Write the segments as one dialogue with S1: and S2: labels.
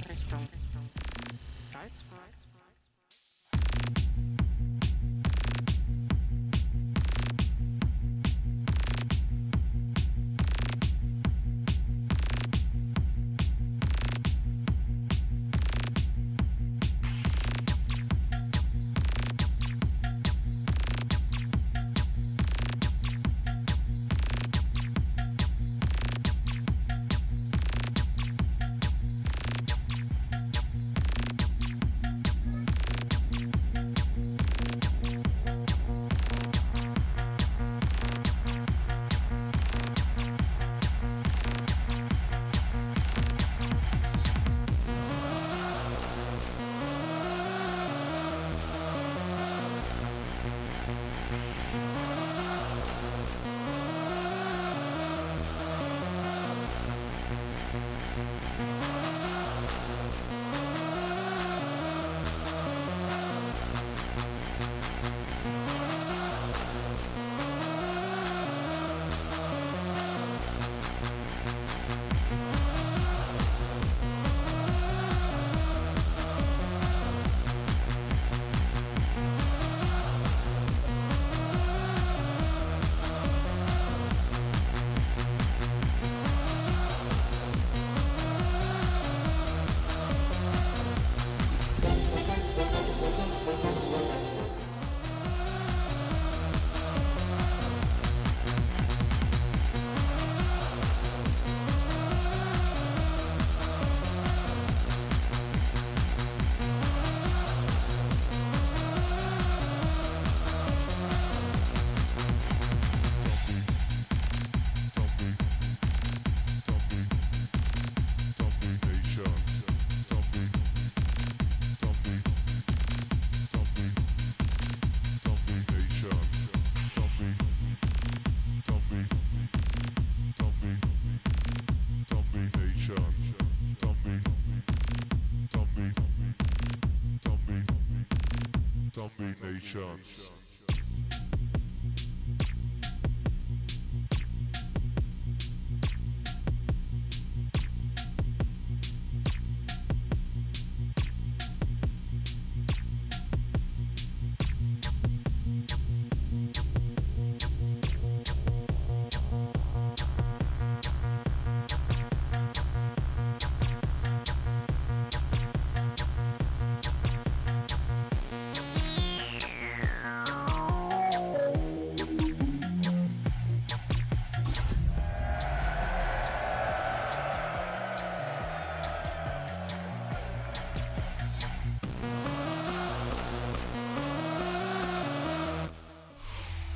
S1: Richtung Salzburg.
S2: Nations.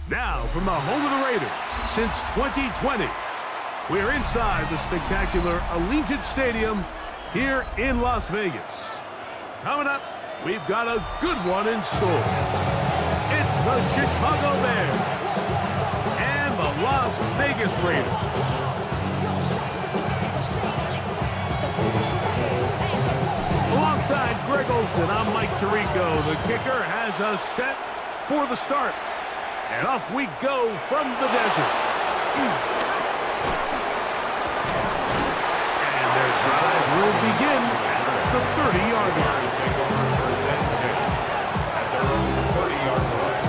S3: Now, from the home of the Raiders since 2020, we're inside the spectacular Allegiant Stadium here in Las Vegas. Coming up, we've got a good one in store. It's the Chicago Bears and the Las Vegas Raiders. Alongside Greg Olsen, I'm Mike Tirico. The kicker has us set for the start. And off we go from the desert. And their drive will begin at the 30-yard line.
S2: Take over first and 10 at their own 30-yard line.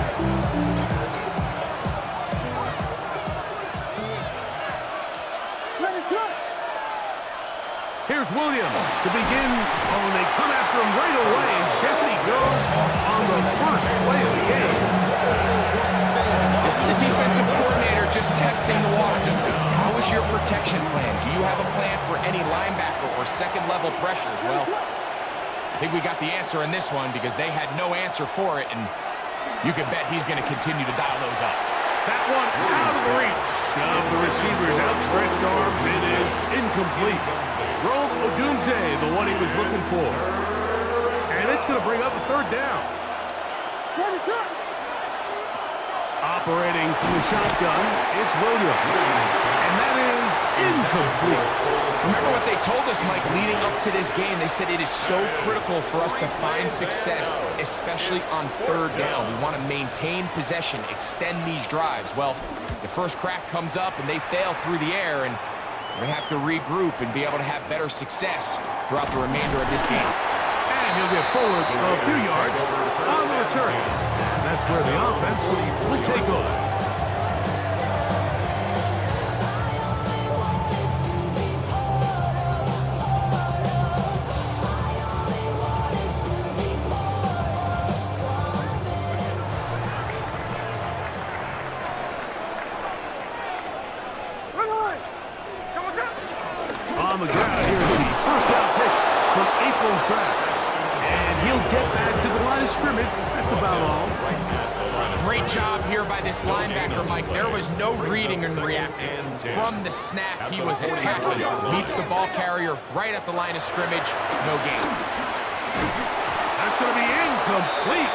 S3: Here's Williams to begin. Oh, and they come after him right away. Down he goes on the first play of the game.
S4: This is a defensive coordinator just testing the waters. How is your protection plan? Do you have a plan for any linebacker or second-level pressures? Well, I think we got the answer in this one because they had no answer for it, and You can bet he's going to continue to dial those up.
S3: That one out of the reach of the receiver's outstretched arms. It is incomplete. Rome Odunze, the one he was looking for. And it's going to bring up a third down. Operating from the shotgun, it's Williams. And that is incomplete.
S4: Remember what they told us, Mike, leading up to this game? They said it is so critical for us to find success, especially on third down. We want to maintain possession, extend these drives. Well, the first crack comes up and they fail through the air, and we're going to have to regroup and be able to have better success throughout the remainder of this game.
S3: And he'll get forward a few yards on the return. And that's where the offense will take over. On the ground, here's the first down pick from April's draft. And he'll get back to the line of scrimmage. That's about all.
S4: Great job here by this linebacker, Mike. There was no reading and reacting. From the snap, he was attacking. Meets the ball carrier right at the line of scrimmage. No gain.
S3: That's going to be incomplete.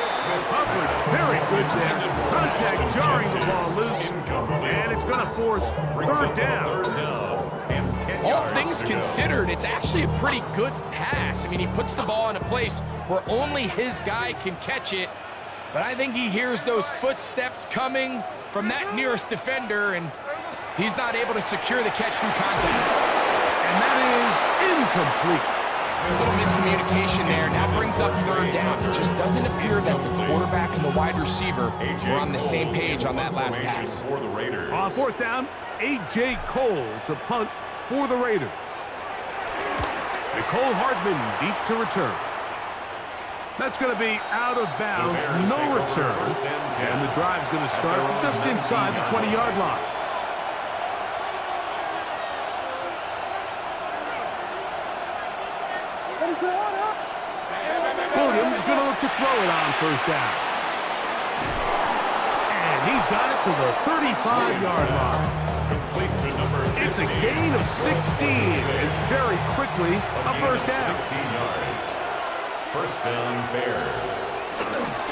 S3: Coverage very good there. Contact jarring the ball loose. And it's going to force third down.
S4: All things considered, it's actually a pretty good pass. I mean, he puts the ball in a place where only his guy can catch it. But I think he hears those footsteps coming from that nearest defender, and he's not able to secure the catch through contact.
S3: And that is incomplete.
S4: A little miscommunication there, and that brings up third down. It just doesn't appear that the quarterback and the wide receiver were on the same page on that last pass.
S3: On fourth down, A.J. Cole to punt for the Raiders. Nicole Hardman deep to return. That's going to be out of bounds, no return. And the drive's going to start from just inside the 20-yard line. Williams going to look to throw it on first down. And he's got it to the 35-yard line. It's a gain of 16, and very quickly a first down.
S2: 16 yards. First down, Bears.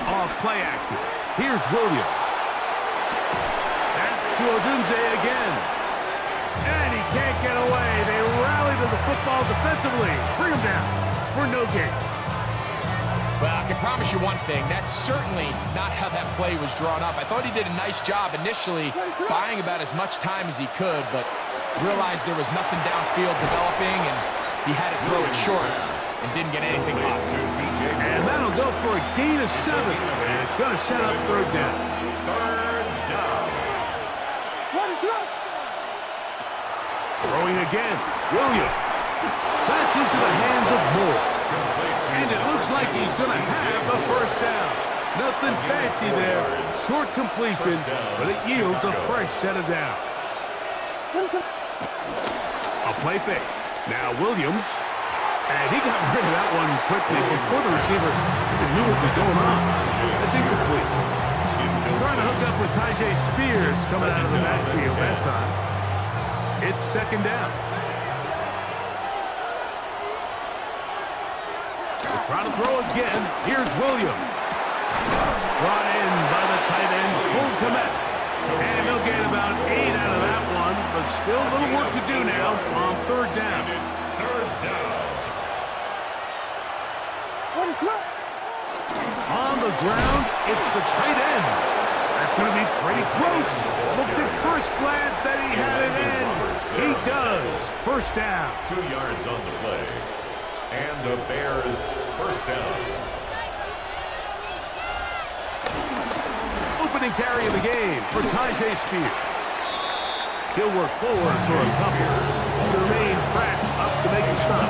S3: Off play action. Here's Williams. That's to Odunze again. And he can't get away. They rally to the football defensively. Bring him down for no gain.
S4: Well, I can promise you one thing. That's certainly not how that play was drawn up. I thought he did a nice job initially buying about as much time as he could, but realized there was nothing downfield developing, and he had to throw it short and didn't get anything positive.
S3: And that'll go for a gain of 7, and it's going to set up third down.
S2: Third down.
S3: Throwing again, Williams. That's into the hands of Moore. And it looks like he's going to have a first down. Nothing fancy there. Short completion, but it yields a fresh set of downs. A play fake. Now Williams. And he got rid of that one quickly before the receiver knew what was going on. That's incomplete. Trying to hook up with Tyjae Spears coming out of the backfield that time. It's second down. We'll try to throw again. Here's Williams. Brought in by the tight end, Cole Kmet. And they'll get about 8 out of that one, but still a little work to do now on third down.
S2: It's third down.
S3: On the ground, it's the tight end. That's going to be pretty close. Looked at first glance that he had it in. He does. First down.
S2: 2 yards on the play. And the Bears first down.
S3: Opening carry of the game for Tyjae Spears. He'll work forward for a couple. Jermaine Pratt up to make a stop.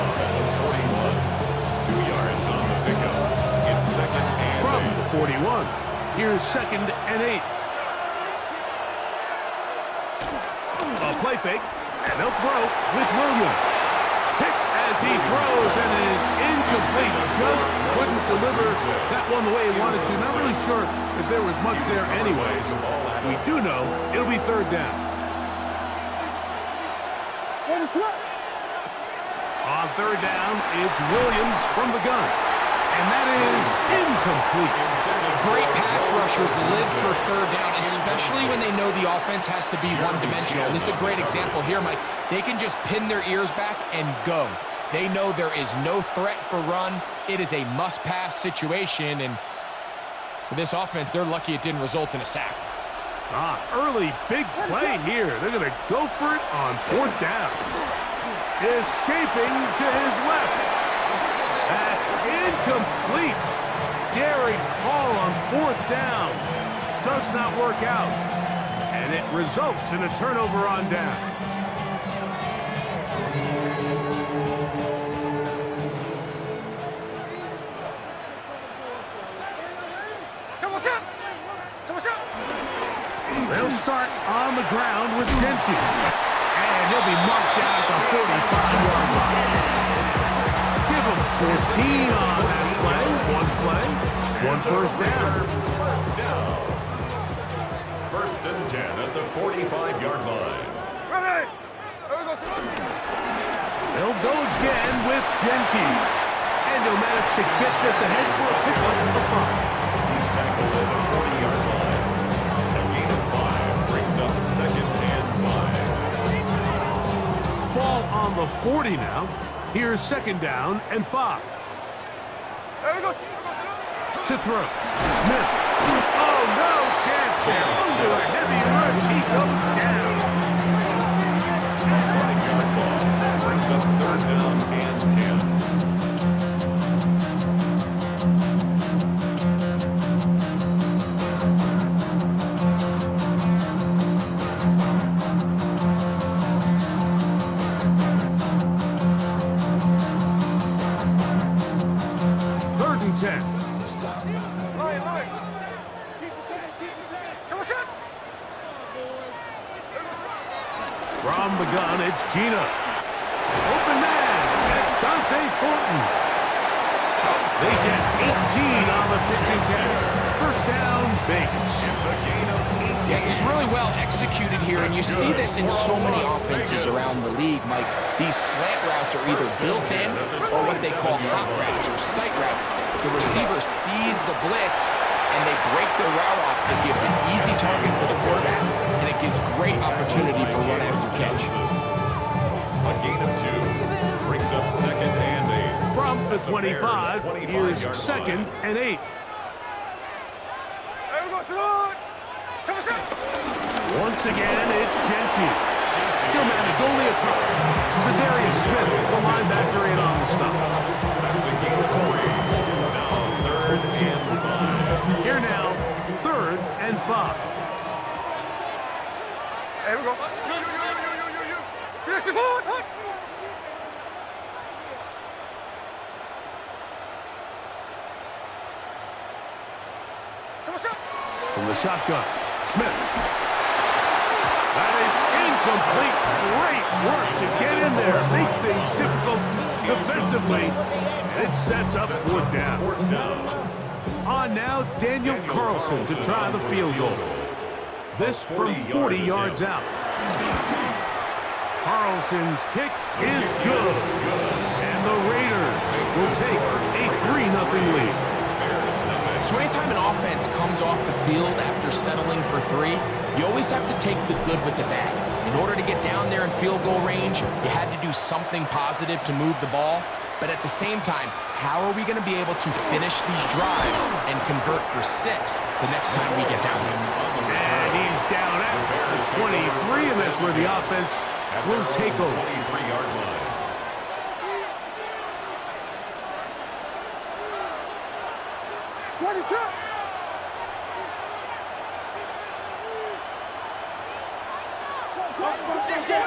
S2: 41. 2 yards on the pickup. It's second and
S3: From
S2: 8.
S3: the 41. Here's second and 8. A play fake, and they'll throw with Williams. Hit and as he throws and it is incomplete. Just couldn't deliver that one the way he wanted to. Not really sure if there was much there anyways. We do know it'll be third down. On third down, it's Williams from the gun. And that is incomplete.
S4: Great pass rushers live for third down, especially when they know the offense has to be one-dimensional. And this is a great example here, Mike. They can just pin their ears back and go. They know there is no threat for run. It is a must-pass situation, and for this offense, they're lucky it didn't result in a sack.
S3: Early big play here. They're going to go for it on fourth down. Escaping to his left. That's incomplete. Daring call on fourth down. Does not work out. And it results in a turnover on down. They'll start on the ground with Genty. And he'll be marked down at the 45-yard line. Give him 14 on that play. One first down.
S2: First and 10 at the 45-yard line.
S3: They'll go again with Genty. And he'll manage to get this ahead for a pickup of the 5.
S2: He's tackled at the 40-yard line. A gain of 5 brings up second and 5.
S3: Ball on the 40 now. Here's second down and 5. To throw. Smith. Oh, no chance there. Under a heavy rush, he goes down.
S2: 5-yard loss brings up third down and 10.
S3: Third and 10. From the gun, it's Gina. Open man. It's Dante Fortin. They get 18 on the pitching count. First down, Vegas.
S2: It's a gain of 18.
S4: Yes, it's really well executed here, and you see this in so many offenses around the league, Mike. These slant routes are either built in or what they call hot routes or sight routes. The receiver sees the blitz, and they break their route off. It gives an easy target for the quarterback, and it gives great opportunity for run after catch.
S2: A gain of 2 brings up second and 8.
S3: From the 25, here's second and 8. Once again, it's Genty. He'll manage only a couple. Zadarius Smith, the linebacker, in on the stop.
S2: That's a gain of 3. Now third and 5.
S3: Here now, third and 5.
S5: Here we go. Finish the ball.
S3: From the shotgun, Smith. That is incomplete. Great work to get in there, make things difficult defensively. And it sets up fourth down. On now, Daniel Carlson to try the field goal. This from 40 yards out. Carlson's kick is good. And the Raiders will take a 3-0 lead.
S4: So anytime an offense comes off the field after settling for 3, you always have to take the good with the bad. In order to get down there in field goal range, you had to do something positive to move the ball. But at the same time, how are we going to be able to finish these drives and convert for 6 the next time we get down there?
S3: And he's down at the 23, and that's where the offense will take over.
S2: 23-yard line.
S5: What is up? Switch.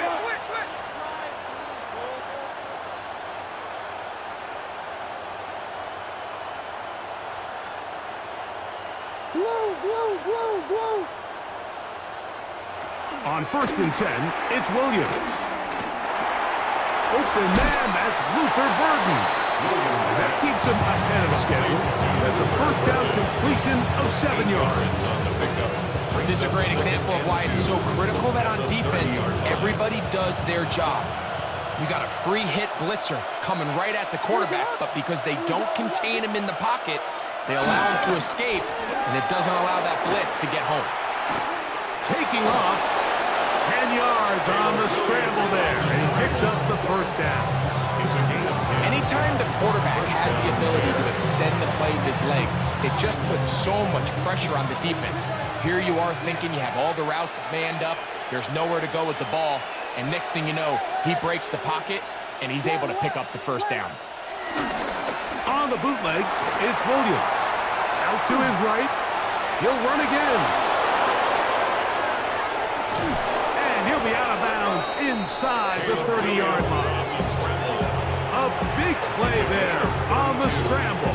S5: Blue.
S3: On first and 10, it's Williams. open man. That's Luther Burden. And that keeps him ahead of schedule. That's a first down completion of 7 yards.
S4: This is a great example of why it's so critical that on defense, everybody does their job. You got a free hit blitzer coming right at the quarterback, but because they don't contain him in the pocket, they allow him to escape, and it doesn't allow that blitz to get home.
S3: Taking off, 10 yards on the scramble there, and he picks up the first down.
S4: Anytime the quarterback has the ability to extend the play with his legs, it just puts so much pressure on the defense. Here you are thinking you have all the routes manned up, there's nowhere to go with the ball, and next thing you know, he breaks the pocket, and he's able to pick up the first down.
S3: On the bootleg, it's Williams. Out to his right, he'll run again. And he'll be out of bounds inside the 30-yard line. A big play there on the scramble.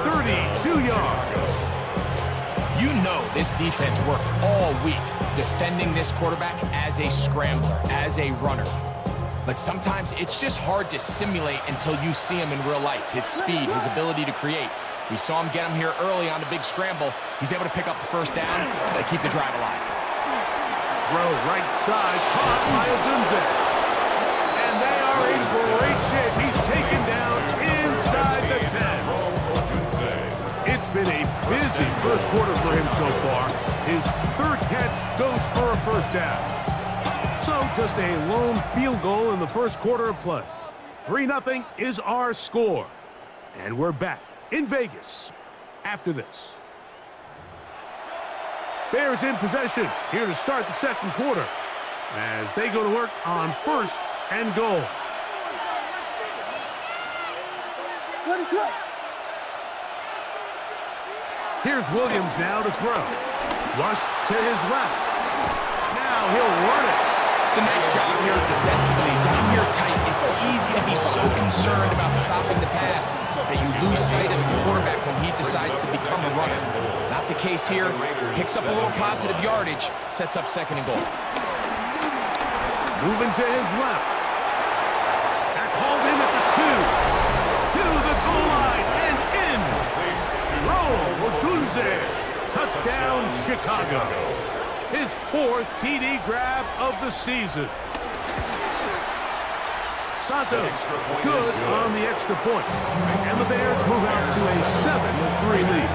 S3: 32 yards.
S4: You know this defense worked all week defending this quarterback as a scrambler, as a runner. But sometimes it's just hard to simulate until you see him in real life. His speed, his ability to create. We saw him get him here early on the big scramble. He's able to pick up the first down and keep the drive alive.
S3: Throw right side, caught by Odunze. And they are in great shape. He's taken down inside the 10. It's been a busy first quarter for him so far. His third catch goes for a first down. So just a lone field goal in the first quarter of play. 3-0 is our score. And we're back in Vegas after this. Bears in possession here to start the second quarter as they go to work on first and goal. Here's Williams now to throw. Flushed to his left. Now he'll run it.
S4: It's a nice job here defensively. Down here tight, it's easy to be so concerned about stopping the pass that you lose sight of the quarterback when he decides to become a runner. Not the case here. Picks up a little positive yardage, sets up second and goal.
S3: Moving to his left. That's hauled in at the 2. To the goal line and in. Roll Odunze. Touchdown, Chicago. His 4th TD grab of the season. Santos good on the extra point. And the Bears move out to a 7-3 lead.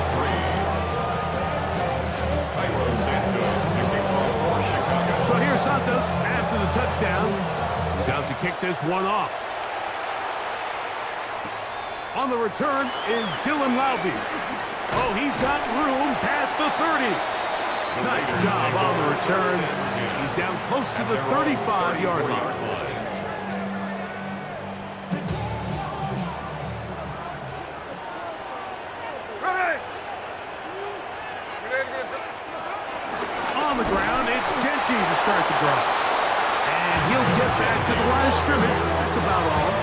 S3: So here's Santos after the touchdown. He's out to kick this one off. On the return is Dylan Laube. Oh, he's got room past the 30. Nice job on the return. He's down close to the 35-yard line. On the ground, it's Genty to start the drive. And he'll get back to the line of scrimmage. That's about all.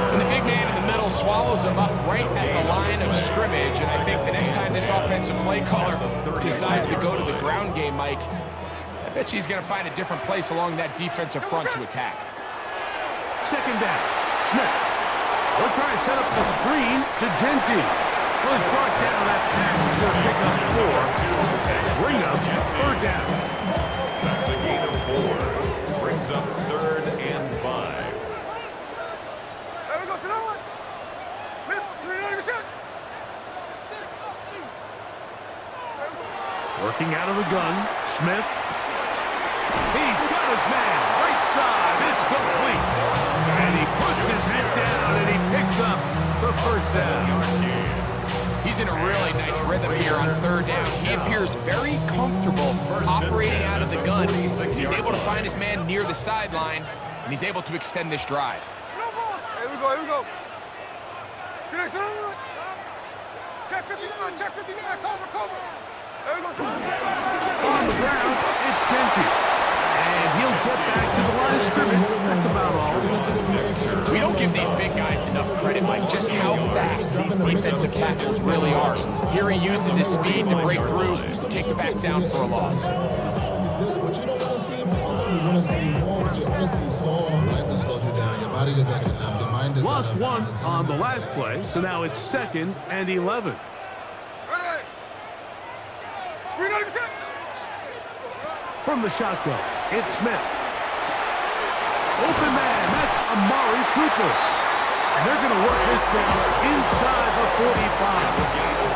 S4: And the big man in the middle swallows him up right at the line of scrimmage. And I think the next time this offensive play caller decides to go to the ground game, Mike, I bet you he's going to find a different place along that defensive front to attack.
S3: Second down. Smith. They'll try to set up the screen to Genty. Was brought down. That pass is going to pick up 4. And bring up third down.
S2: That's a gain of 4. Brings up 3rd and 5.
S5: There we go, to that one. Smith, 390%.
S3: Working out of the gun. Smith. He's got his man. Right side. It's complete. And he puts his head down and he picks up the first down.
S4: He's in a really nice rhythm here on third down. He appears very comfortable operating out of the gun. He's able to find his man near the sideline, and he's able to extend this drive.
S5: Here we go, here we go. Get next one. Check 59, check 59, cover. There we go,
S3: On the ground, it's Genty. And he'll get back to the line of scrimmage. That's about all.
S4: We don't give these big guys enough credit, Mike, just how fast these defensive tackles really are. Here he uses his speed to break through, take the back down for a loss.
S6: But you don't want to see more. You want to see more. You want to see soul. Life that slows you down. Your body
S3: Lost one on the last play, so now it's 2nd and 11.
S5: Ready. Green on the set.
S3: From the shotgun, it's Smith. Open man, that's Amari Cooper. And they're going to work this down inside the 45.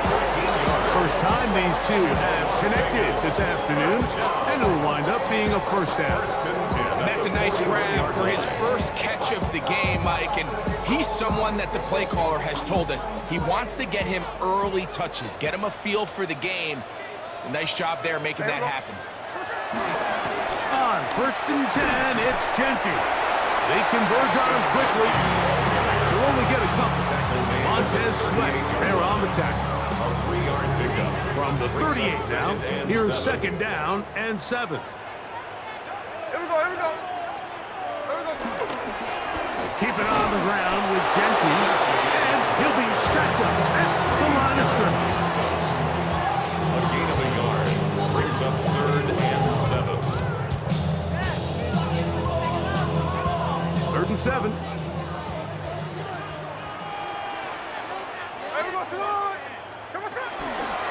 S3: First time these two have connected this afternoon, and it'll wind up being a first down.
S4: And that's a nice grab for his first catch of the game, Mike. And he's someone that the play caller has told us he wants to get him early touches, get him a feel for the game. A nice job there making that happen.
S3: On 1st and 10, it's Genty. They converge on him quickly. They'll only get a couple. Montez Sweat, they're on the tackle.
S2: A 3-yard pickup.
S3: From the 38 now, here's 2nd down and 7.
S5: Here we go, here we go.
S3: Keep it on the ground with Genty, and he'll be stacked up at the line of scrimmage.
S2: A gain of a yard. Brings up 3rd and 7.
S3: 3rd and 7.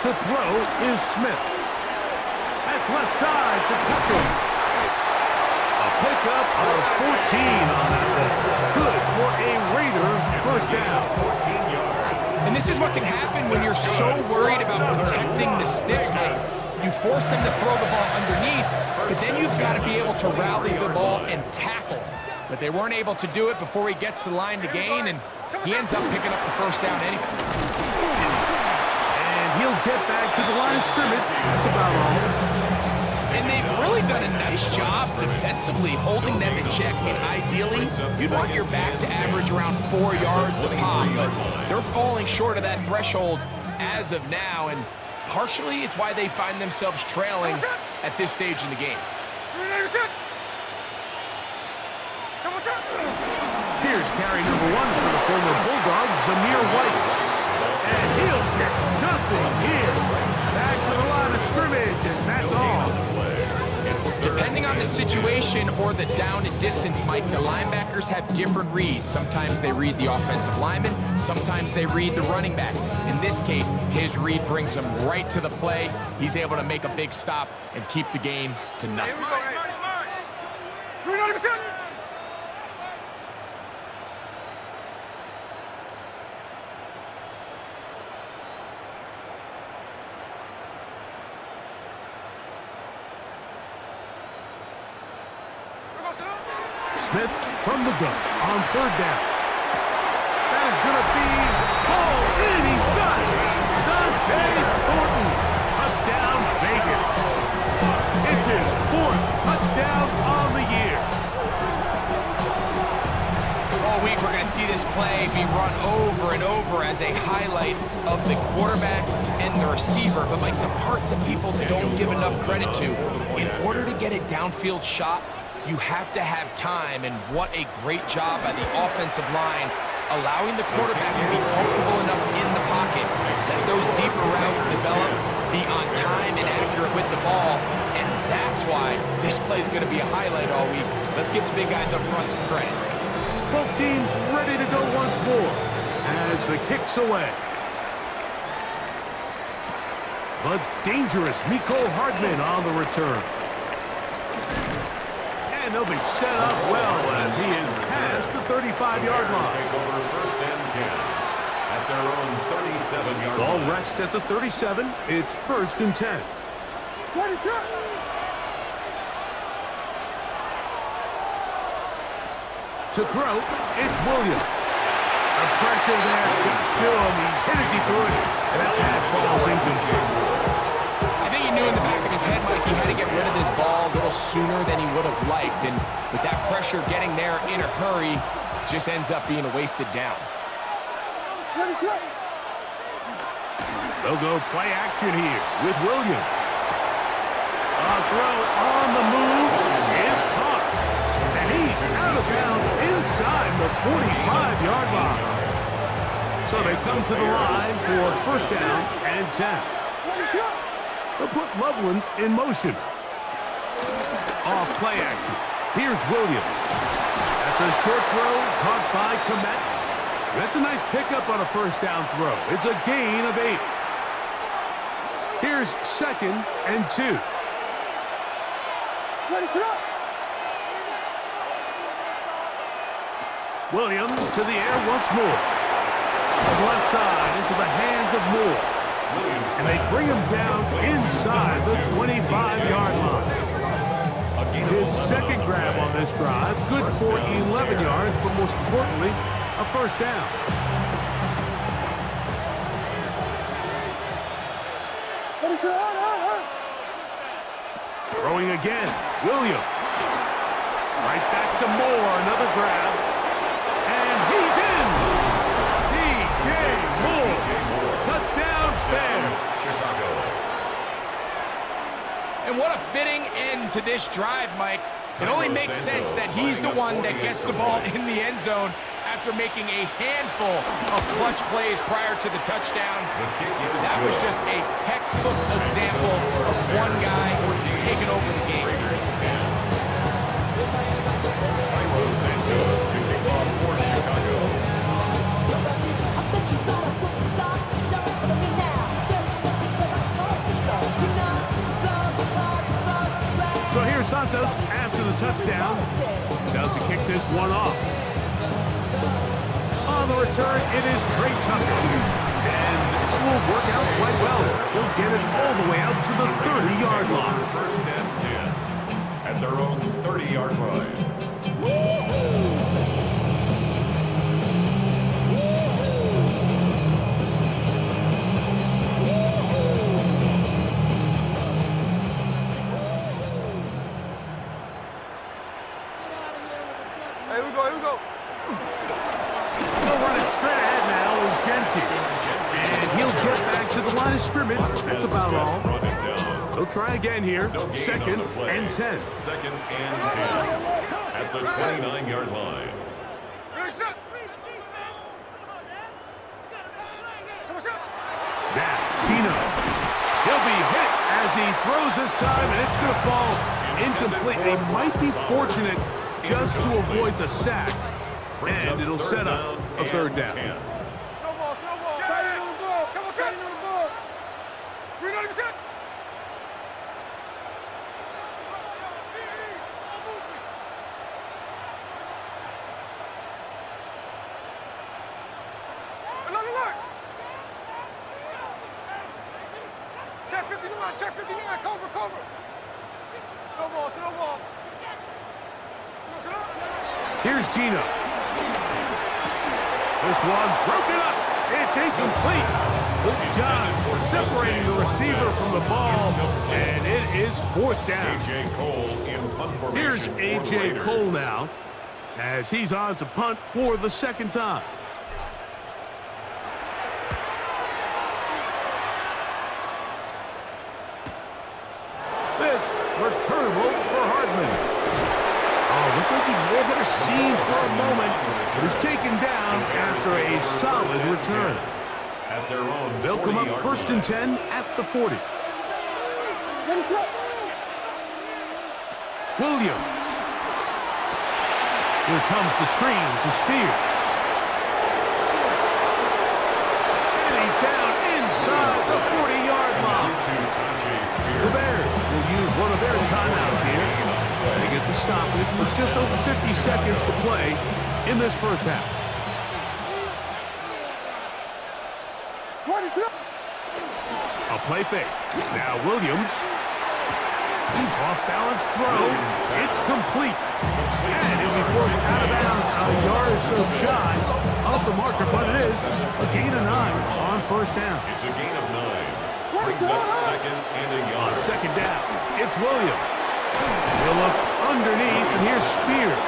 S3: To throw is Smith. That's left side to Tucker. A pickup of 14 on that one. Good for a Raider first down.
S2: 14 yards.
S4: And this is what can happen when you're so worried about protecting the sticks, Mike. You force them to throw the ball underneath, but then you've got to be able to rally the ball and tackle. But they weren't able to do it before he gets the line to gain, and he ends up picking up the first down anyway.
S3: He'll get back to the line of scrimmage. That's about all.
S4: And they've really done a nice job defensively holding them in check. I mean, ideally, you'd want your back to average around 4 yards a pop, but they're falling short of that threshold as of now, and partially it's why they find themselves trailing at this stage in the game.
S3: Here's carry number 1 for the former Bulldog, Zamir White. And he'll get nothing here. Back to the line of scrimmage, and that's all.
S4: Depending on the situation or the down and distance, Mike, the linebackers have different reads. Sometimes they read the offensive lineman, sometimes they read the running back. In this case, his read brings him right to the play. He's able to make a big stop and keep the game to nothing.
S3: Smith from the gun on 3rd down. That is going to be hauled in. He's got it. Dante Thornton. Touchdown, Vegas. It's his 4th touchdown on the year.
S4: All week we're going to see this play be run over and over as a highlight of the quarterback and the receiver. But like the part that people don't give enough credit to, in order to get a downfield shot, you have to have time, and what a great job by the offensive line, allowing the quarterback to be comfortable enough in the pocket, let those deeper routes develop, be on time and accurate with the ball, and that's why this play is going to be a highlight all week. Let's give the big guys up front some credit.
S3: Both teams ready to go once more as the kick's away. The dangerous Miko Hardman on the return. And they'll be set up well as he is past the 35-yard line.
S2: Take over 1st and 10 at their own 37-yard
S3: Ball
S2: line.
S3: rest at the 37. It's 1st and 10.
S5: What is that?
S3: To throw, it's Williams. The pressure there gets to him. He's hit as he threw it. And that pass falls incomplete.
S4: I think he knew in the back of his head, Mike, he had to get rid of this ball a little sooner than he would have liked. And with that pressure getting there in a hurry, just ends up being a wasted down.
S3: They'll go play action here with Williams. A throw on the move is caught. And he's out of bounds inside the 45-yard line. So they come to the line for 1st down and 10. They'll put Loveland in motion. Off play action. Here's Williams. That's a short throw caught by Komet. That's a nice pickup on a first down throw. It's a gain of 8. Here's 2nd and 2. Williams to the air once more. Left side into the hands of Moore. And they bring him down inside the 25-yard line. His second grab on this drive, good for 11 yards, but most importantly, a first down. Throwing again, Williams. Right back to Moore, another grab. And he's in! D.J. Moore. Touchdown, Bears.
S4: And what a fitting end to this drive, Mike. It only makes sense that he's the one that gets the ball in the end zone after making a handful of clutch plays prior to the touchdown. That was just a textbook example of one guy taking over the game.
S3: So here's Santos after the touchdown. He's out to kick this one off. On the return, it is Trey Tucker. And this will work out quite well. He'll get it all the way out to the 30-yard line.
S2: First and 10 at their own 30-yard line.
S5: Here we go.
S3: He'll run it straight ahead now with Genty. And he'll get back to the line of scrimmage. That's about all. He'll try again here. 2nd and 10.
S2: 2nd and 10 at the 29-yard line.
S3: Now, Gino. He'll be hit as he throws this time, and it's going to fall incomplete. They might be fortunate just to avoid the sack, and it'll set up a third down.
S5: Check 59, cover. No ball.
S3: Here's Gino. This one broken up. It's incomplete. Good job separating the receiver from the ball, and it is 4th down.
S2: A.J. Cole in punt formation.
S3: Here's A.J. Cole now as he's on to punt for the 2nd time. This returnable for Hardman. Looked like he may have had a seam for a moment, but is taken down after a solid return.
S2: At their own
S3: They'll come up
S2: 40-yard
S3: 1st and 10 at the 40. Williams. Here comes the screen to Spears. And he's down inside the 40-yard line. The Bears will use one of their timeouts here. They get the stoppage with just over 50 seconds to play in this first half. A play fake. Now Williams. Off-balance throw. It's complete. And he'll be forced out of bounds a yard or so shy of the marker, but it is a gain of 9 on first down.
S2: It's a gain of 9. Brings up 2nd and a yard.
S3: On 2nd down, it's Williams. He'll look underneath, and here's Spears.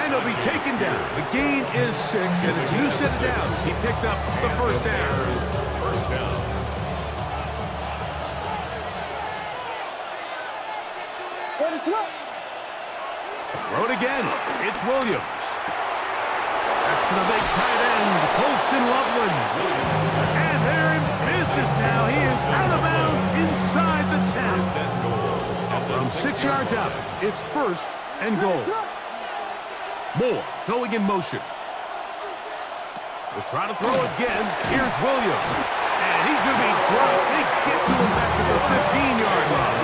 S3: And he'll be taken down. The gain is 6, and it's a new set of downs. He picked up the first down.
S2: First down.
S3: Throw it again. It's Williams. That's the big tight end, Colston Loveland. And they're in business now. He is out of bounds inside the 10. From 6 yards out, it's 1st and goal. Moore going in motion. They'll try to throw again. Here's Williams. And he's going to be dropped. They get to him back at the 15-yard line.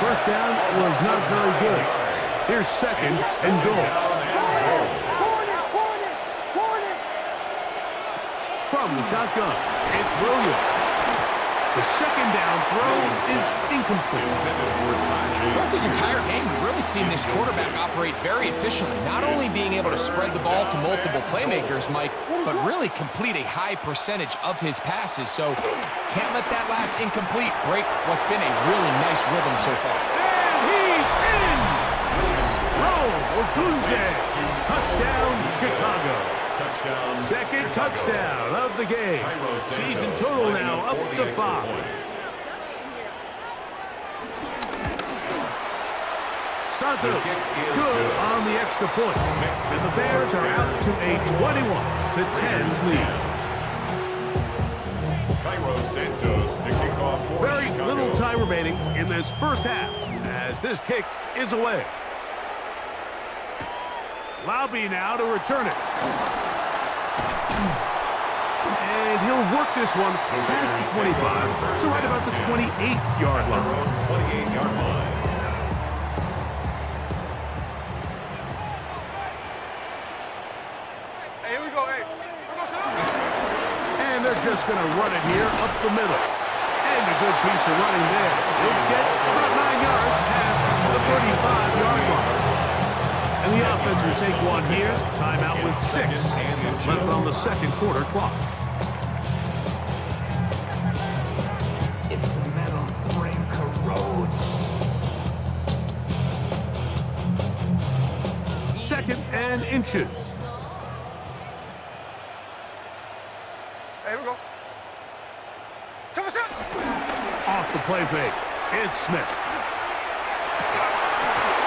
S3: First down was not very good. Here's second and goal. From the shotgun, it's Williams. The second down throw is incomplete.
S4: Throughout this entire game, we've really seen this quarterback operate very efficiently, not only being able to spread the ball to multiple playmakers, Mike, but really complete a high percentage of his passes. So can't let that last incomplete break what's been a really nice rhythm so far.
S3: And he's in! Rome Odunze, touchdown Chicago.
S2: Touchdown.
S3: Second touchdown of the game. Season total now up to 5. Santos good on the extra point. And the Bears are out to a 21-10 lead.
S2: Cairo Santos to kick off for
S3: Very
S2: Chicago.
S3: little time remaining in this first half as this kick is away. Laube now to return it. And he'll work this one past the 25, so right about the 28-yard line.
S2: 28-yard line.
S5: Hey, here we go, hey. Here goes
S3: And they're just going to run it here up the middle. And a good piece of running there. They'll get about 9 yards past the 35-yard line. And the offense will take one here. Timeout with 6 left on the second quarter clock.
S6: Its metal frame corrodes.
S3: Second and inches.
S5: Hey, here we go. Come on, son.
S3: Off the play fake. It's Smith.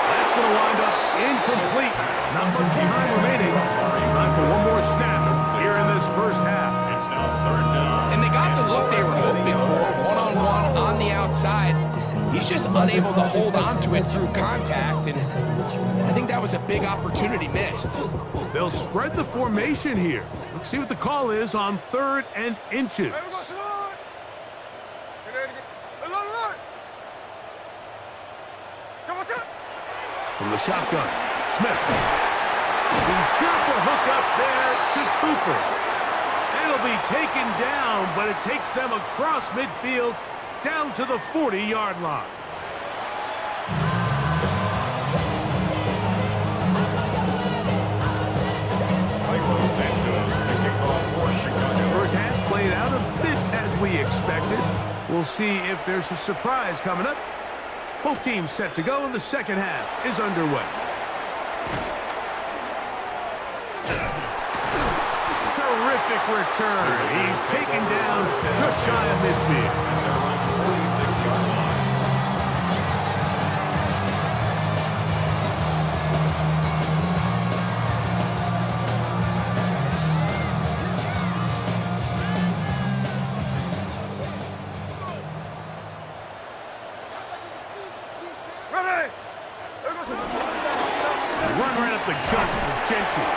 S3: That's going to wind up incomplete. Not much time remaining. Time for one more snap here in this first half.
S2: It's now third down.
S4: And they got the look they were hoping for, one-on-one on the outside. He's just unable to hold on to it through contact, and I think that was a big opportunity missed.
S3: They'll spread the formation here. Let's see what the call is on third and inches.
S5: Hey, we go, son. Get ready to get. Hey, line. Come on, son.
S3: From the shotgun, Smith. He's got the hook up there to Cooper. It'll be taken down, but it takes them across midfield down to the 40-yard line.
S2: Cairo Santos to kick off for Chicago.
S3: First half played out a bit as we expected. We'll see if there's a surprise coming up. Both teams set to go, and the second half is underway. Terrific return. He's taken down just shy of midfield.
S2: At their own 46-yard line.
S5: Ready. Here goes, son.
S3: Run right up the gut with Gentry.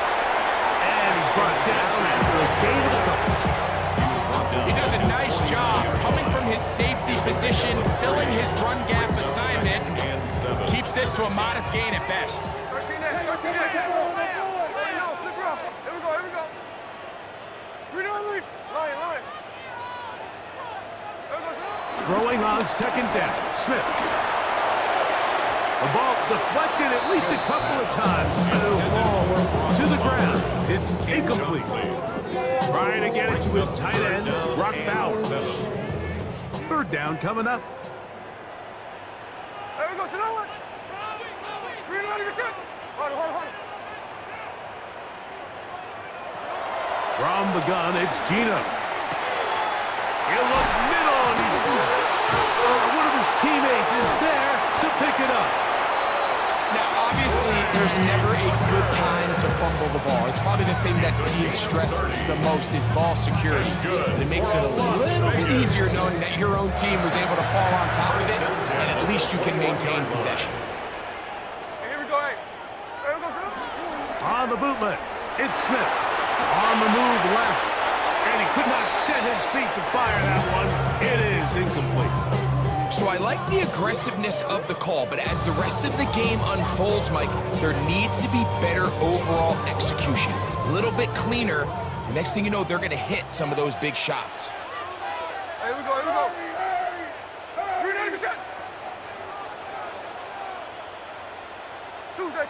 S3: And he's brought down after a gain of a couple.
S4: He does a nice job coming from his safety position, filling his run gap assignment,
S2: And 7.
S4: keeps this to a modest gain at best.
S5: 13 there. 13 there. Hey, no, flip her off. Here we go, here we go. Green on lead. Line. Here goes, son.
S3: Throwing on second down. Smith. The ball deflected at least a couple of times, and it'll fall to the ground. It's incomplete. Trying to get it to his tight end, Brock Bowers. Third down coming up.
S5: There we go, son. Green line, you're set. Hold it.
S3: From the gun, it's Gino. He'll look middle, and one of his teammates is there to pick it up.
S4: Now, obviously, there's never a good time to fumble the ball. It's probably the thing that teams stress the most is ball security. But it makes it a little bit easier knowing that your own team was able to fall on top of it, and at least you can maintain possession.
S5: Hey, here
S3: on the bootleg. It's Smith on the move left. And he could not set his feet to fire that one. It is incomplete.
S4: So I like the aggressiveness of the call, but as the rest of the game unfolds, Mike, there needs to be better overall execution. A little bit cleaner. The next thing you know, they're going to hit some of those big shots.
S5: Here we go, here we go.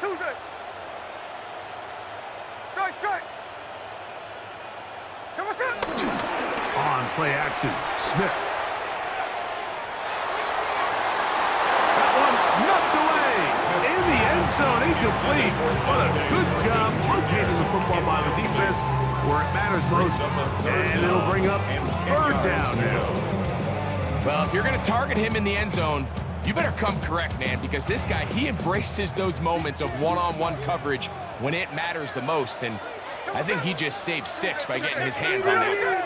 S5: Tuesday. Strike.
S3: On play action, Smith. That one knocked away. In the end zone, incomplete. What a good job locating the football by the defense where it matters most. And it'll bring up third down now.
S4: Well, if you're going to target him in the end zone, you better come correct, man, because this guy, he embraces those moments of one-on-one coverage when it matters the most. And I think he just saved 6 by getting his hands on this.
S5: Ours.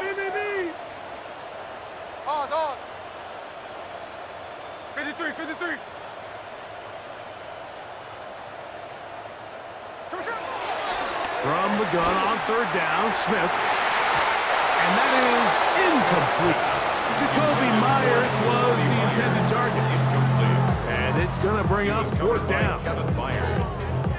S5: 53.
S3: From the gun on third down, Smith. And that is incomplete. Jacoby Myers was the intended target. And it's going to bring up fourth down.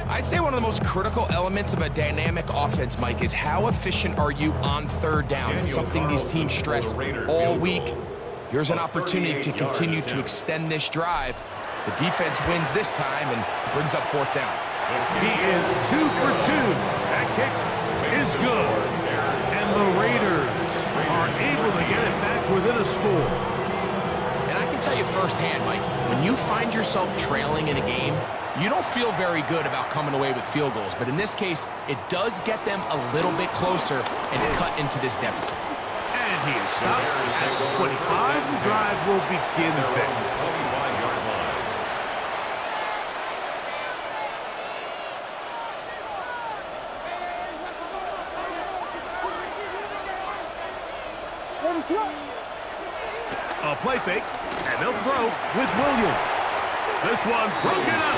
S4: I'd say one of the most critical elements of a dynamic offense, Mike, is how efficient are you on third down? It's something these teams stress all week. Here's an opportunity to continue to extend this drive. The defense wins this time and brings up fourth down.
S3: He is 2 for 2. That kick is good. And the Raiders are able to get it back within a score.
S4: And I can tell you firsthand, Mike, when you find yourself trailing in a game, you don't feel very good about coming away with field goals. But in this case, it does get them a little bit closer and cut into this deficit.
S3: And he is stopped at 25. The drive will begin then. A play fake, and they'll throw with Williams. This one broken up.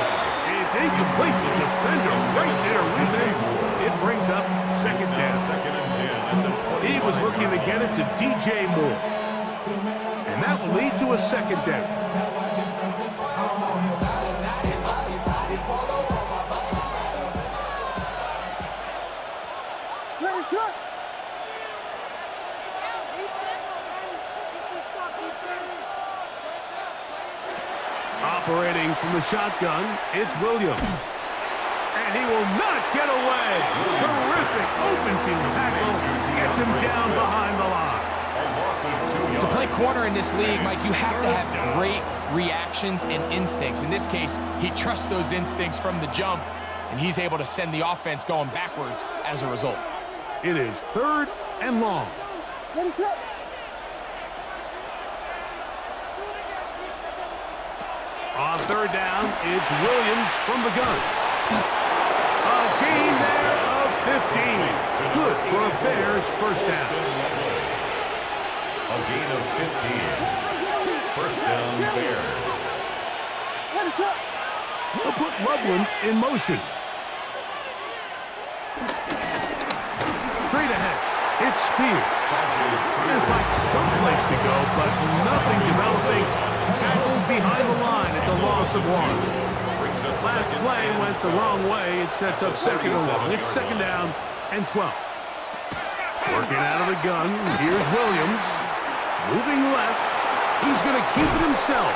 S3: It's incomplete. The defender right there with him. It brings up second down. He was looking to get it to DJ Moore. And that will lead to a second down. Operating from the shotgun, it's Williams. And he will not get away. Terrific open field tackle. Gets him down behind the line.
S4: To play corner in this league, Mike, you have to have great reactions and instincts. In this case, he trusts those instincts from the jump, and he's able to send the offense going backwards as a result.
S3: It is third and long. On third down, it's Williams from the gun. A gain there of 15. Good for a Bears first down.
S2: A gain of 15. First down, Bears.
S3: They'll put Loveland in motion. Straight ahead, it's Spears. They find someplace to go, but nothing developing. Tackled behind the line. It's a loss of 1. Last play went the wrong way. It sets up second and long. It's second down and 12. Working out of the gun. Here's Williams. Moving left. He's going to keep it himself.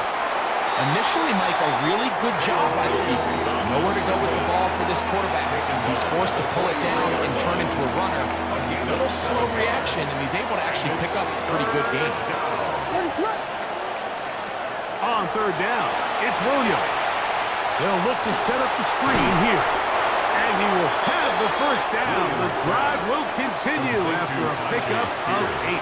S4: Initially, Mike, a really good job by the defense. Nowhere to go with the ball for this quarterback. He's forced to pull it down and turn into a runner. A little slow reaction, and he's able to actually pick up a pretty good game.
S3: On third down, it's Williams. They'll look to set up the screen here. And he will have the first down. The drive will continue after a pickup of 8.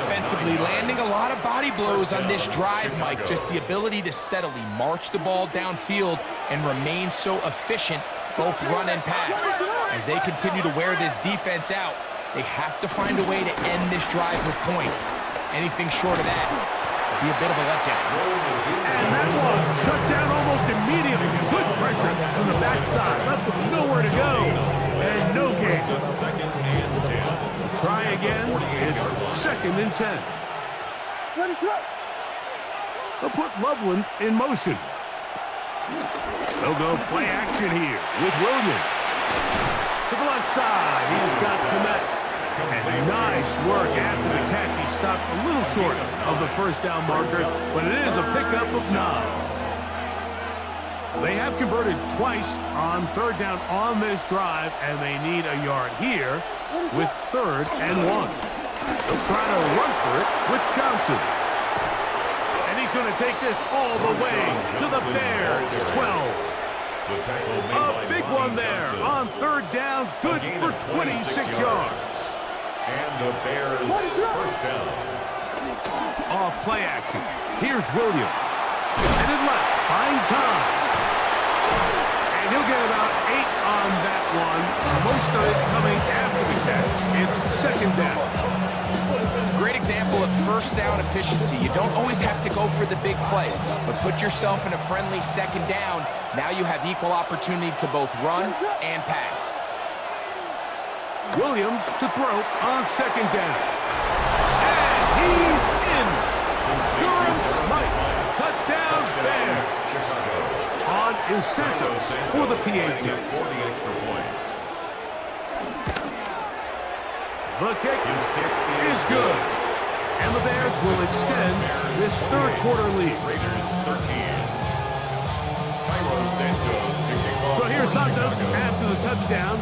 S4: Offensively, landing a lot of body blows on this drive, Mike. Just the ability to steadily march the ball downfield and remain so efficient, both run and pass. As they continue to wear this defense out, they have to find a way to end this drive with points. Anything short of that would be a bit of a letdown.
S3: And that one shut down almost immediately. Good pressure from the backside. Left them nowhere to go. second and 10. They'll put Loveland in motion. They'll go play action here with Williams. To the left side, he's got Kmet. And nice work after the catch. He stopped a little short of the first down marker, but it is a pickup of 9. They have converted twice on third down on this drive, and they need a yard here with 3rd and 1. They'll try to run for it with Johnson. And he's going to take this all the way to the Bears' 12. A big one there on third down, good for 26 yards.
S2: And the Bears first down.
S3: Off play action. Here's Williams. Headed left, buying time. And he'll get about 8 on that one. Most of it coming after the catch. It's second down.
S4: Great example of first down efficiency. You don't always have to go for the big play, but put yourself in a friendly second down. Now you have equal opportunity to both run and pass.
S3: Williams to throw on second down. And he's in. Durham Smythe. Touchdown Bears. On is Santos for the PAT. The kick is good. And the Bears will extend this third quarter lead.
S2: Raiders 13. Cairo Santos to kick off.
S3: So here's Santos after the touchdown.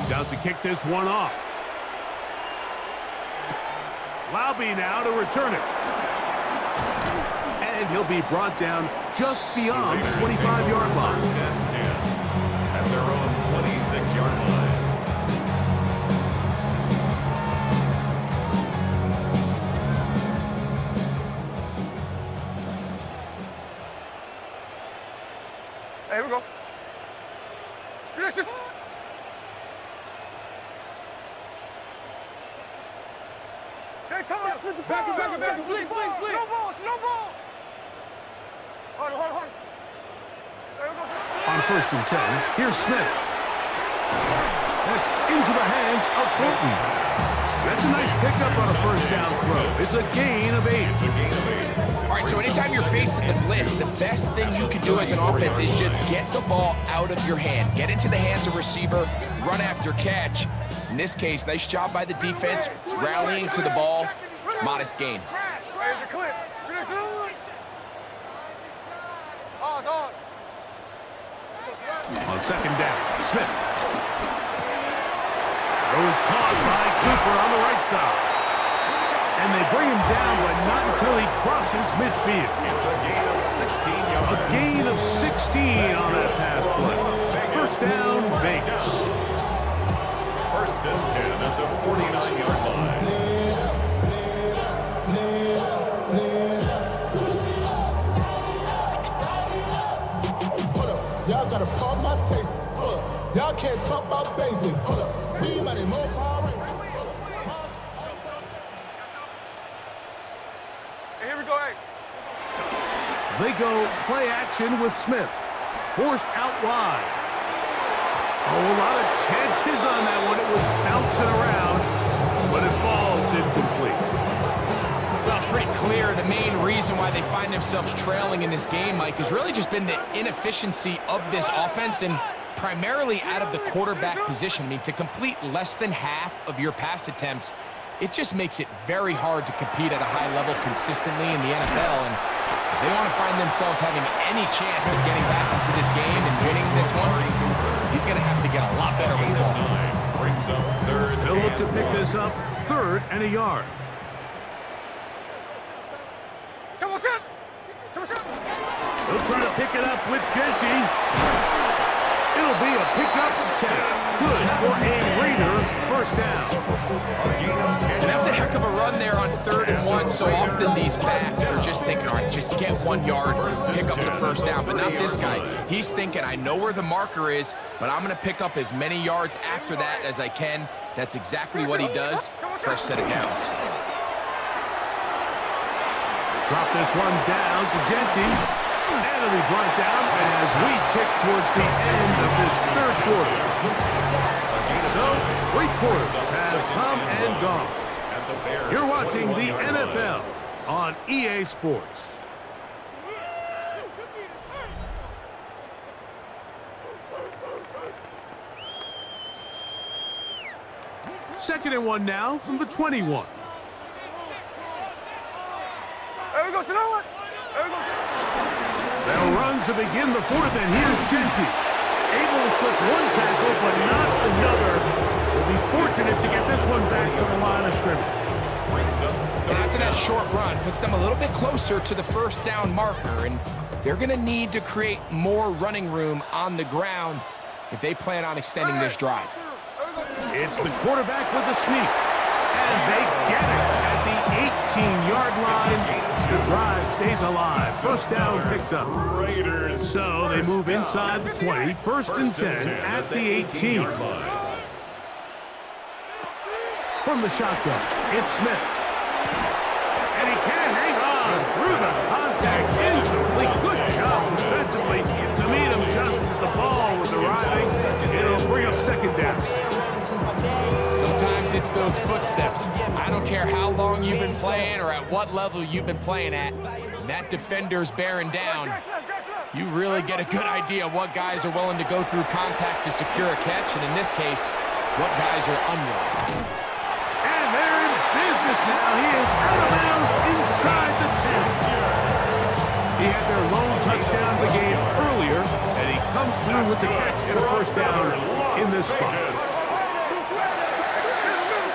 S3: He's out to kick this one off. Laube now to return it. And he'll be brought down just beyond the 25-yard line.
S2: At their own 26-yard line.
S5: Hey, here we go. Listen. Take time. Back a second, back. Bleed. No ball. Hold on.
S3: On first and 10, here's Smith. That's into the hands of Fulton. That's a nice pickup on a first down throw. It's a gain of 8.
S4: All right, so anytime you're facing the blitz, the best thing you can do as an offense is just get the ball out of your hand. Get into the hands of receiver, run after catch. In this case, nice job by the defense, rallying to the ball, modest gain.
S5: Here's the clip.
S3: On second down, Smith. Throw is caught by Cooper on the right side. And they bring him down, but not until he crosses midfield.
S2: It's a gain of 16 yards.
S3: A gain of 16 on that pass play. First down, Vegas.
S2: First and 10 at the 49-yard line.
S7: Y'all gotta pump my taste. Y'all can't talk about basic. Anybody more power?
S5: Hey, here we go. Hey.
S3: They go play action with Smith. Forced out wide. Oh, a lot of chances on that one. It was bouncing around, but it falls incomplete.
S4: Well, it's pretty clear the main reason why they find themselves trailing in this game, Mike, has really just been the inefficiency of this offense and primarily out of the quarterback position. I mean, to complete less than half of your pass attempts, it just makes it very hard to compete at a high level consistently in the NFL. And if they want to find themselves having any chance of getting back into this game and winning this one, he's going to have to get a lot better with the ball.
S2: Brings up third.
S3: They'll look to pick this up 3rd and a yard. They'll try to pick it up with Genty. It'll be a pickup 10. Good for a Raider first down.
S4: And that's a heck of a run there on 3rd and 1. So often these backs, they're just thinking, all right, just get 1 yard, pick up the first down. But not this guy. He's thinking, I know where the marker is, but I'm going to pick up as many yards after that as I can. That's exactly what he does. First set of downs.
S3: Drop this one down to Genty. And it'll be brought down as we tick towards the end of this third quarter. So, 3 quarters have come and gone.
S2: the Bears.
S3: You're watching the
S2: 21-yard line.
S3: NFL on EA Sports. Second and 1 now from the 21.
S5: There we go, sit down. There we go, sit down.
S3: They'll run to begin the fourth, and here's Genty. Able to slip one tackle, but not another. Will be fortunate to get this one back to the line of scrimmage.
S4: And after that short run, puts them a little bit closer to the first down marker, and they're going to need to create more running room on the ground if they plan on extending this drive.
S3: It's the quarterback with the sneak, and they get it at the 18-yard line. The drive stays alive. First down picked up.
S2: Raiders.
S3: So they move inside the 20, first and 10 at the 18. From the shotgun, it's Smith. And he can't hang on through the contact. Incomplete. Good job defensively to meet him just as the ball was arriving. It'll bring up second down.
S4: Sometimes it's those footsteps. I don't care how long you've been playing or at what level you've been playing at. When that defender's bearing down, you really get a good idea of what guys are willing to go through contact to secure a catch, and in this case, what guys are unwilling.
S3: And they're in business now. He is out of bounds inside the 10. He had their lone touchdown of the game earlier, and he comes through with the catch and a first down in this spot.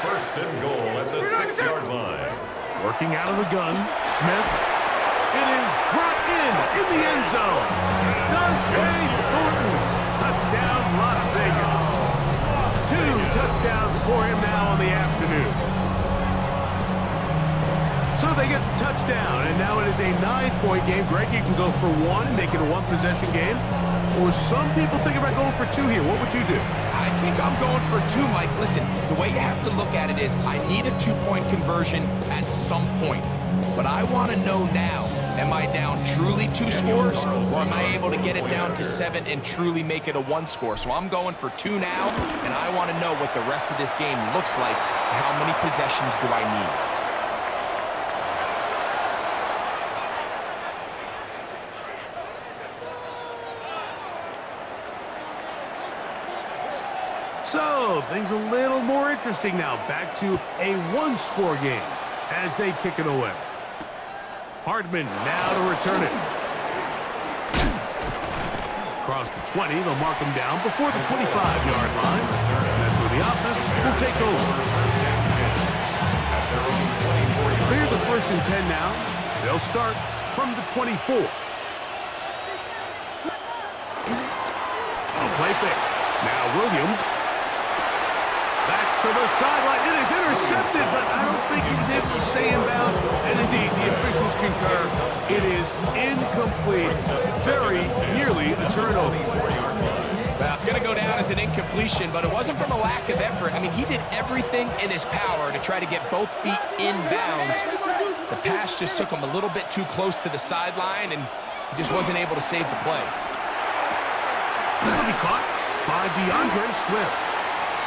S2: First and goal at the 6-yard line.
S3: Working out of the gun, Smith. It is brought in the end zone. Dante Thornton. Touchdown, Las Vegas. 2 touchdowns for him now on the afternoon. So they get the touchdown, and now it is a 9-point game. Greg, you can go for 1 and make it a 1-possession game. Or some people think about going for 2 here. What would you do?
S4: I think I'm going for 2, Mike. Listen, the way you have to look at it is I need a 2-point conversion at some point. But I want to know now, am I down truly 2 scores, or am I able to get it down to 7 and truly make it a 1 score? So I'm going for 2 now, and I want to know what the rest of this game looks like. How many possessions do I need?
S3: So, things a little more interesting now. Back to a 1-score game as they kick it away. Hardman now to return it. Across the 20, they'll mark him down before the 25-yard line. That's where the offense will take over. So here's a first and 10 now. They'll start from the 24. A play fake. Now Williams. That's to the sideline. It is intercepted, but I don't think he was able to stay in bounds. And indeed, the officials concur. It is incomplete. Very nearly a turnover.
S4: Well, it's going to go down as an incompletion, but it wasn't from a lack of effort. I mean, he did everything in his power to try to get both feet in bounds. The pass just took him a little bit too close to the sideline, and he just wasn't able to save the play.
S3: That'll be caught by DeAndre Swift.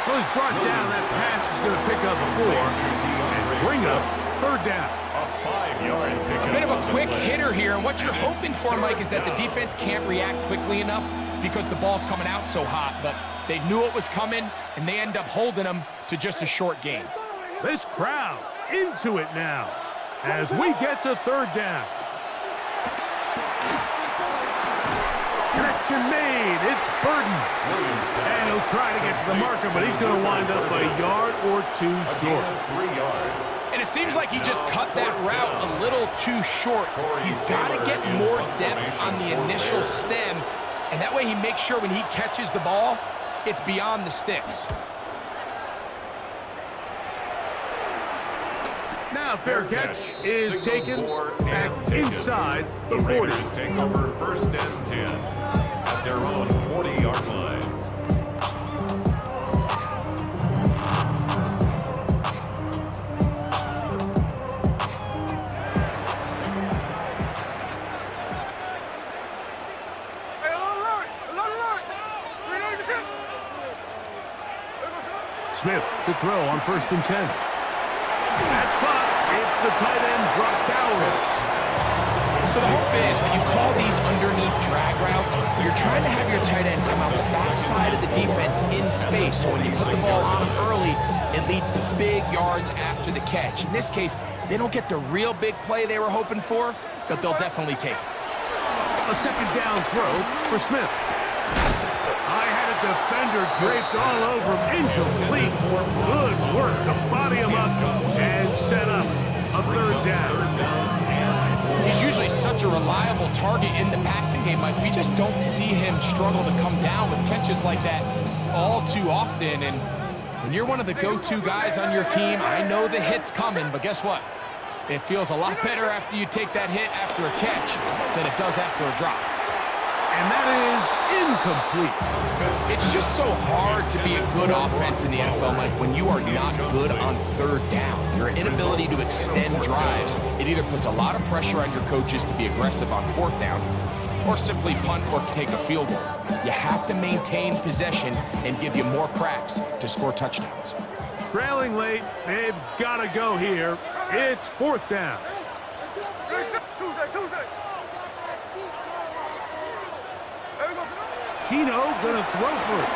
S3: Well, he's brought down. That pass is going to pick up 4 and bring up third down.
S2: A 5-yard pickup.
S4: A bit of a quick hitter here, and what you're hoping for, Mike, is that the defense can't react quickly enough because the ball's coming out so hot, but they knew it was coming, and they end up holding them to just a short gain.
S3: This crowd into it now as we get to third down. Connection made. It's Burden. And he'll try to get to the marker, but he's going to wind up a yard or 2 short.
S2: 3 yards.
S4: And it seems like he just cut that route a little too short. He's got to get more depth on the initial stem, and that way he makes sure when he catches the ball, it's beyond the sticks.
S3: Now fair catch is taken back inside the 40.
S2: Raiders take over first and 10 at their own 40-yard line.
S3: Smith to throw on first and 10. That's the tight end drop Bowers.
S4: So the hope is when you call these underneath drag routes, you're trying to have your tight end come out the backside of the defense in space. So when you put the ball on him early, it leads to big yards after the catch. In this case, they don't get the real big play they were hoping for, but they'll definitely take it.
S3: A second down throw for Smith. I had a defender draped all over him. Incomplete. Good work to body him up and set up a third down.
S4: He's usually such a reliable target in the passing game, Mike. We just don't see him struggle to come down with catches like that all too often. And when you're one of the go-to guys on your team, I know the hit's coming, but guess what? It feels a lot better after you take that hit after a catch than it does after a drop.
S3: And that is incomplete.
S4: It's just so hard to be a good offense in the NFL, Mike, when you are not good on third down. Your inability to extend drives, it either puts a lot of pressure on your coaches to be aggressive on fourth down or simply punt or take a field goal. You have to maintain possession and give you more cracks to score touchdowns.
S3: Trailing late, they've got to go here. It's fourth down.
S5: Tuesday.
S3: Gino gonna throw for it.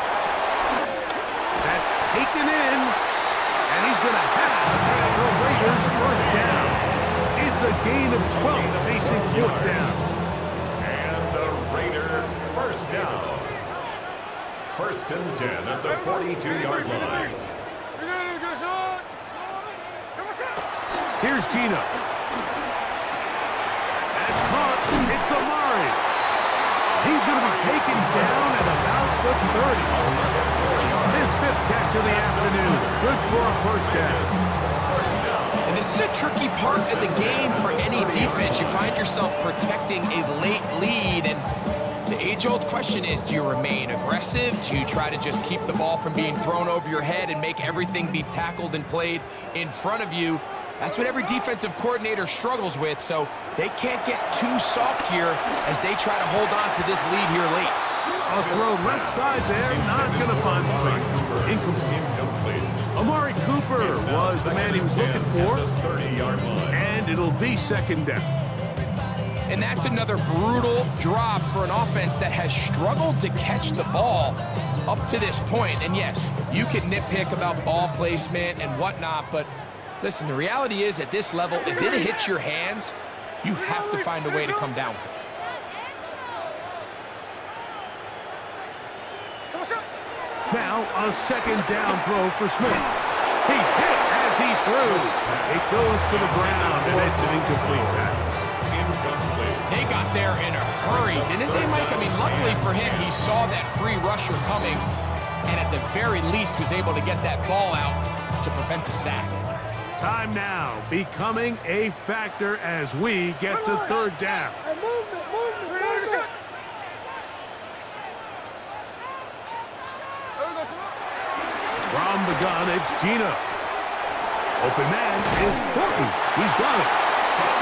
S3: That's taken in, and he's gonna have the Raiders first down. It's a gain of 12 facing fourth down.
S2: And the Raider first down. First and 10 at the 42-yard line.
S3: Here's Gino. That's caught. It's Amari. He's going to be taken down at about the 30. His fifth catch of the afternoon. Good for a first down.
S4: And this is a tricky part of the game for any defense. You find yourself protecting a late lead, and the age-old question is, do you remain aggressive? Do you try to just keep the ball from being thrown over your head and make everything be tackled and played in front of you? That's what every defensive coordinator struggles with, so they can't get too soft here as they try to hold on to this lead here late.
S3: A throw left side there, not going to find the target. Incomplete. Amari Cooper was the man he was looking for, and it'll be second down.
S4: And that's another brutal drop for an offense that has struggled to catch the ball up to this point. And yes, you can nitpick about ball placement and whatnot, but listen, the reality is at this level, if it hits your hands, you have to find a way to come down with it.
S3: Now a second down throw for Smith. He's hit as he throws. It goes to the ground, and it's an incomplete pass.
S4: They got there in a hurry, didn't they, Mike? I mean, luckily for him, he saw that free rusher coming, and at the very least was able to get that ball out to prevent the sack.
S3: Time now becoming a factor as we get to third down. From the gun, it's Gino. Open man is Thornton. He's got it.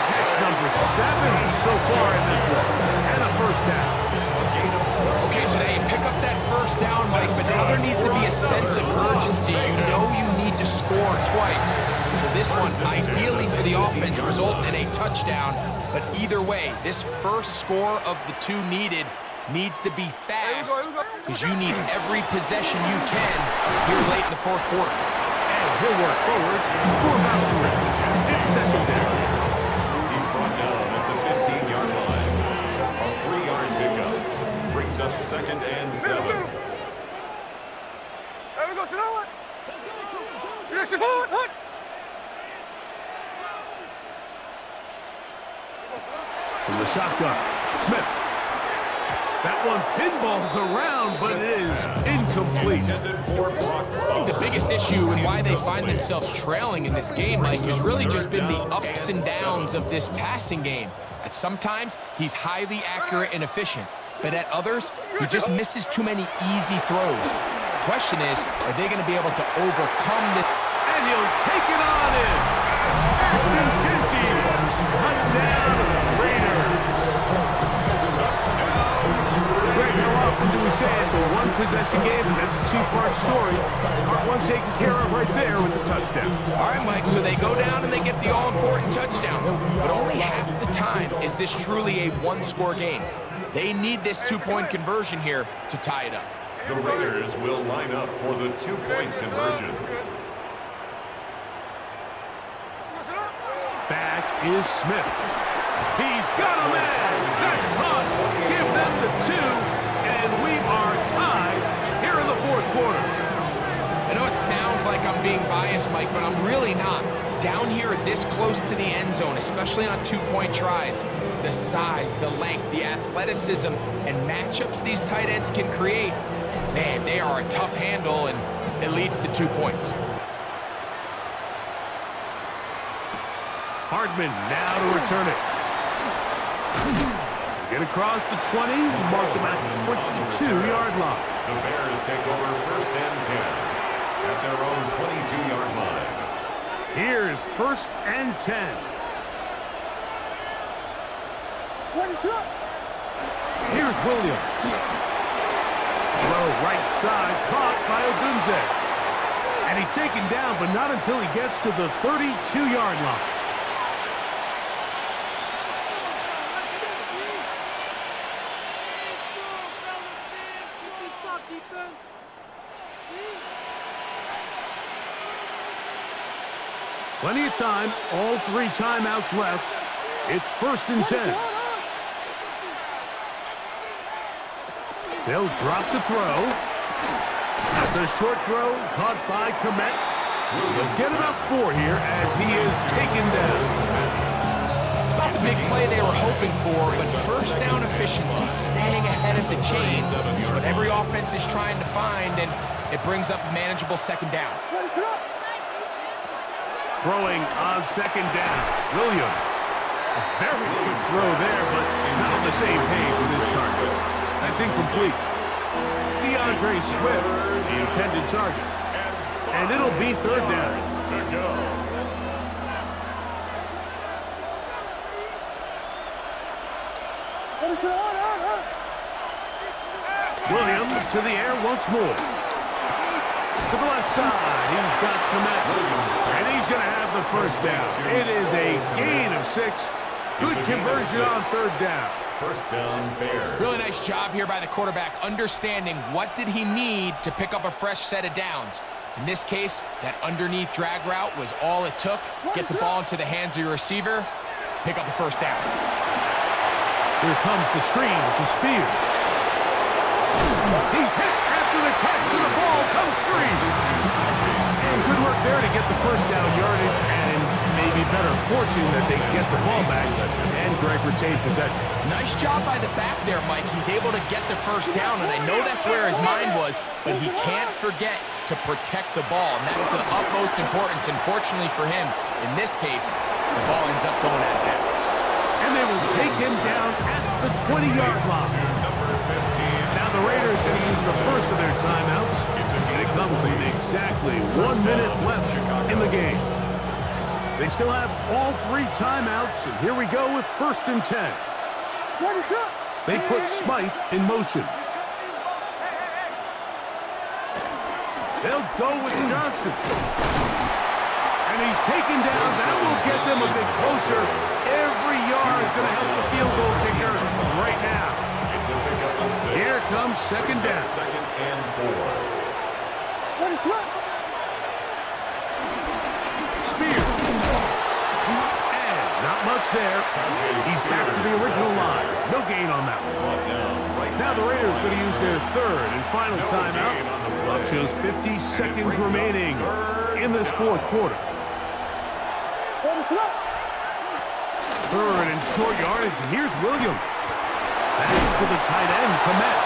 S3: Catch number 7 so far in this one. And a first down.
S4: Okay, so they pick up that first down, Mike, but now there needs to be a sense of urgency. You know you need to score twice. So this one, ideally for the offense, results in a touchdown. But either way, this first score of the two needed needs to be fast because you need every possession you can here late in the fourth quarter.
S3: And he'll work forward for about 3. It's second down.
S2: He's brought down at the 15-yard line. A 3-yard pickup brings up second and 7.
S5: There we go, to
S3: From the shotgun, Smith. That one pinballs around, but it is incomplete.
S4: I think the biggest issue and why they find themselves trailing in this game, Mike, has really just been the ups and downs of this passing game. At sometimes, he's highly accurate and efficient, but at others, he just misses too many easy throws. The question is, are they going to be able to overcome this?
S3: And he'll take it on in. Ashton Jeanty, touchdown Raiders. Greg, how often do we say it's a one-possession game, and that's a two-part story. Part one taken care of right there with the touchdown.
S4: All right, Mike, so they go down and they get the all-important touchdown. But only half the time is this truly a one-score game. They need this two-point conversion here to tie it up.
S2: The Raiders will line up for the two-point conversion.
S3: Back is Smith. He's got a man. That's caught. Give them the 2, and we are tied here in the fourth quarter.
S4: I know it sounds like I'm being biased, Mike, but I'm really not. Down here this close to the end zone, especially on two-point tries, the size, the length, the athleticism, and matchups these tight ends can create, man, they are a tough handle, and it leads to 2 points.
S3: Hardman now to return it. Get across the 20, mark them at the 22-yard line.
S2: The Bears take over 1st and 10 at their own 22-yard line.
S3: Here's 1st and 10. Here's Williams. Throw right side, caught by Odunze. And he's taken down, but not until he gets to the 32-yard line. Plenty of time, all 3 timeouts left. It's 1st and 10. They'll drop to throw. That's a short throw, caught by Komet. They'll get about 4 here as he is taken down.
S4: It's not the big play they were hoping for, but first down efficiency, staying ahead of the chains, is what every offense is trying to find, and it brings up a manageable 2nd down.
S3: Throwing on 2nd down, Williams. A very good throw there, but not on the same page with his target. That's incomplete. DeAndre Swift, the intended target. And it'll be 3rd down. Williams to the air once more. To the left side, he's got Komet, and he's going to have the 1st down. It is a gain of 6. Good conversion on 3rd down.
S2: 1st down, Bears.
S4: Really nice job here by the quarterback, understanding what did he need to pick up a fresh set of downs. In this case, that underneath drag route was all it took. Get the ball into the hands of your receiver, pick up the 1st down.
S3: Here comes the screen to Spears. He's hit after the catch, and the ball comes free. And good work there to get the 1st down yardage, and maybe better fortune that they get the ball back, and Greg retained possession.
S4: Nice job by the back there, Mike. He's able to get the 1st down, and I know that's where his mind was, but he can't forget to protect the ball, and that's the utmost importance. And fortunately for him, in this case, the ball ends up going out of bounds.
S3: And they will take him down at the 20-yard line. Now the Raiders going to use the first of their timeouts, and it comes with exactly 1 minute left in the game. They still have all 3 timeouts, and here we go with 1st and 10. They put Smythe in motion. They'll go with Johnson. And he's taken down. That will get them a bit closer. Every yard is going to help the field goal kicker right now.
S2: It's a pickup of 6.
S3: Here comes 2nd down.
S2: 2nd and 4.
S3: Spears. And not much there. He's back to the original line. No gain on that one. Now the Raiders going to use their 3rd and final timeout. Clock shows 50 seconds remaining in this 4th quarter. 3rd and short yardage. Here's Williams. That's to the tight end, Komet.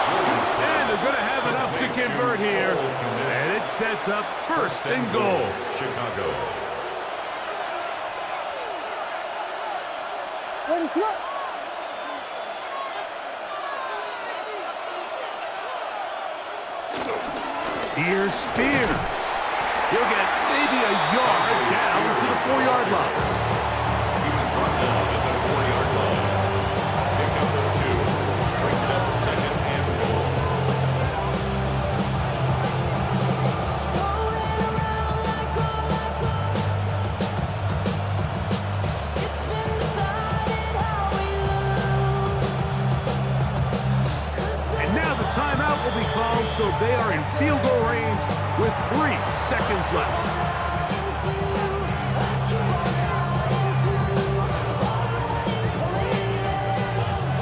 S3: And they're going to have enough to convert here. And it sets up 1st and goal.
S2: Chicago.
S3: Here's Spears. He'll get maybe a yard down to the 4-yard line.
S2: He was brought down at the 4-yard line. Pickup of 2. Brings up 2nd and goal.
S3: timeout will be called, so they are in field goal range with 3 seconds left.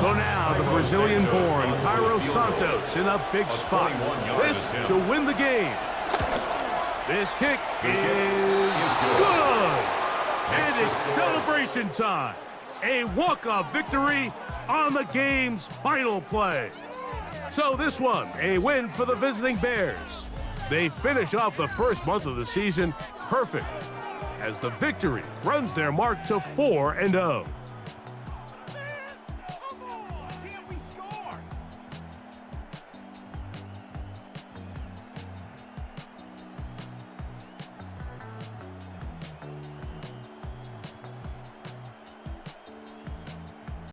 S3: So now the Brazilian-born Cairo Santos in a big spot. This to win the game. This kick is good. And it's celebration time. A walk-off victory on the game's final play. So this one, a win for the visiting Bears. They finish off the first month of the season perfect, as the victory runs their mark to 4-0.